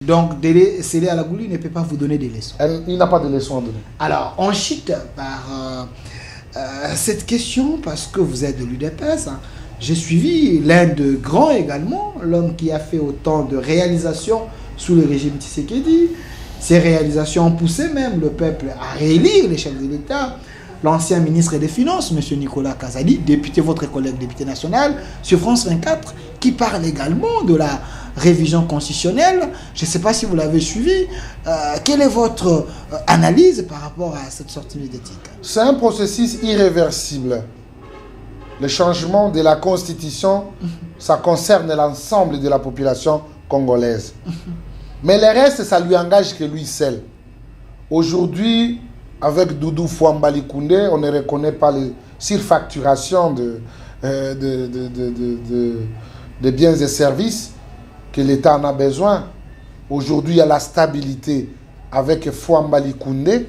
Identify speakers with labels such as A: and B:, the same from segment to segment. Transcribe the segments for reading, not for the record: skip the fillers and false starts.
A: Donc, Célé Alagouli ne peut pas vous donner des leçons.
B: Il n'a pas de leçons à donner.
A: Alors, on chute par cette question parce que vous êtes de l'UDPS. Hein. J'ai suivi l'un de grands également, l'homme qui a fait autant de réalisations sous le régime Tshisekedi. Ces réalisations ont poussé même le peuple à réélire les chefs de l'État. L'ancien ministre des Finances, M. Nicolas Kazadi, député, votre collègue député national, sur France 24, qui parle également de la révision constitutionnelle. Je ne sais pas si vous l'avez suivi. Quelle est votre analyse par rapport à cette sortie médiatique?
B: C'est un processus irréversible. Le changement de la Constitution, ça concerne l'ensemble de la population congolaise. Mais le reste, ça lui engage que lui seul. Aujourd'hui, avec Doudou Fouambali Koundé, on ne reconnaît pas les surfacturations de biens et services que l'État en a besoin. Aujourd'hui, il y a la stabilité avec Fouambali Koundé.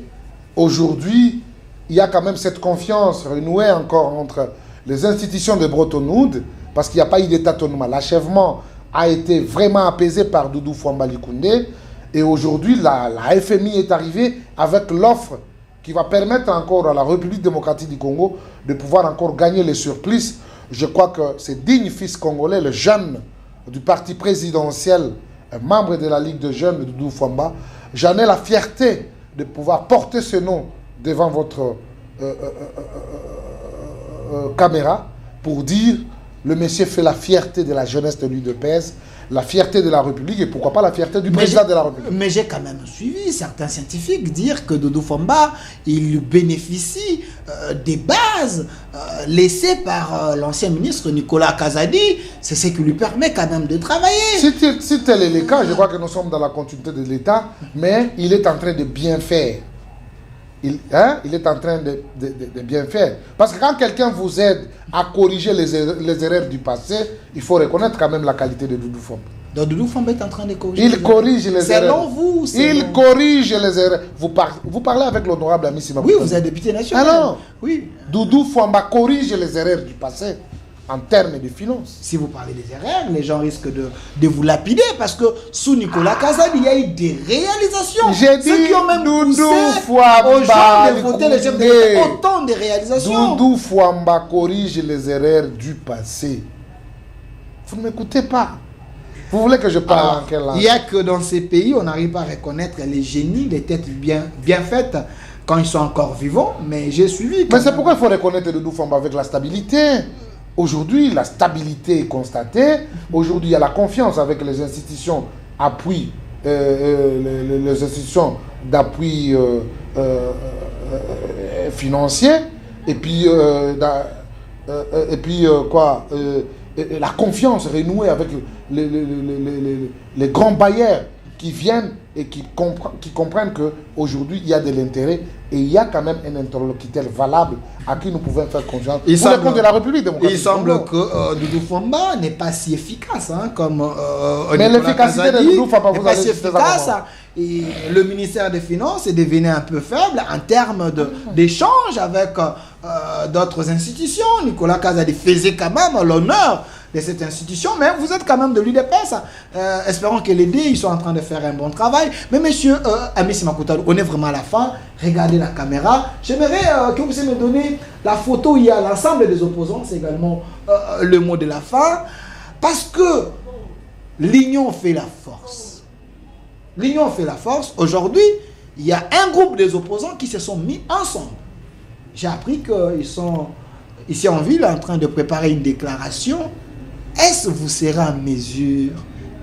B: Aujourd'hui, il y a quand même cette confiance renouée encore entre les institutions de Bretton Woods, parce qu'il n'y a pas eu d'état tâtonnement. L'achèvement a été vraiment apaisé par Doudou Fouambali Koundé. Et aujourd'hui, la FMI est arrivée avec l'offre qui va permettre encore à la République démocratique du Congo de pouvoir encore gagner les surplus. Je crois que ces dignes fils congolais, le jeune du parti présidentiel, membre de la Ligue de jeunes de Doudou Fouamba, j'en ai la fierté de pouvoir porter ce nom devant votre caméra pour dire le monsieur fait la fierté de la jeunesse de l'UDPS, la fierté de la République et pourquoi pas la fierté du président de la République.
A: Mais j'ai quand même suivi certains scientifiques dire que Doudou Fouamba, il bénéficie des bases laissées par l'ancien ministre Nicolas Kazadi. C'est ce qui lui permet quand même de travailler.
B: Si tel est le cas, je crois que nous sommes dans la continuité de l'État, mais il est en train de bien faire. Il est en train de bien faire. Parce que quand quelqu'un vous aide à corriger les erreurs du passé, il faut reconnaître quand même la qualité de Doudou Fouamba.
A: Donc Doudou Fouamba est en train de corriger
B: il corrige les erreurs.
A: Selon vous,
B: il corrige les erreurs. Vous parlez avec l'honorable ami Sima.
A: Oui, vous êtes député national.
B: Alors,
A: oui.
B: Doudou Fouamba corrige les erreurs du passé en termes de finances.
A: Si vous parlez des erreurs, les gens risquent de vous lapider parce que sous Nicolas Kazadi, il y a eu des réalisations.
B: J'ai dit
A: ceux qui ont même poussé aux gens de voter les chefs de l'État. Autant de réalisations.
B: Doudou Fouamba corrige les erreurs du passé. Vous ne m'écoutez pas. Vous voulez que je parle en quelle langue?
A: Il n'y a que dans ces pays, on n'arrive pas à reconnaître les génies, les têtes bien faites quand ils sont encore vivants. Mais j'ai suivi.
B: Mais c'est pourquoi il faut reconnaître Doudou Fouamba avec la stabilité. Aujourd'hui, la stabilité est constatée. Aujourd'hui, il y a la confiance avec les institutions appui, les institutions d'appui financier. Et puis, la confiance renouée avec les grands bailleurs qui viennent et qui comprennent qu'aujourd'hui, il y a de l'intérêt et il y a quand même un interlocuteur valable à qui nous pouvons faire confiance.
A: Pour le
B: compte de la République démocratique.
A: Il semble que Doudou Fouamba n'est pas si efficace comme
B: mais l'efficacité de Doudou Fouamba,
A: n'est pas si efficace. Et le ministère des Finances est devenu un peu faible en termes d'échanges avec d'autres institutions. Nicolas Kazadi faisait quand même l'honneur de cette institution, mais vous êtes quand même de l'UDPS. Espérons que les dés, ils sont en train de faire un bon travail. Mais monsieur Amissi Makoutalou, on est vraiment à la fin. Regardez la caméra. J'aimerais que vous puissiez me donner la photo où il y a l'ensemble des opposants. C'est également le mot de la fin. Parce que l'union fait la force. L'union fait la force. Aujourd'hui, il y a un groupe des opposants qui se sont mis ensemble. J'ai appris qu'ils sont ici en ville en train de préparer une déclaration. Est-ce que vous serez en mesure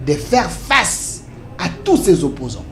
A: de faire face à tous ces opposants?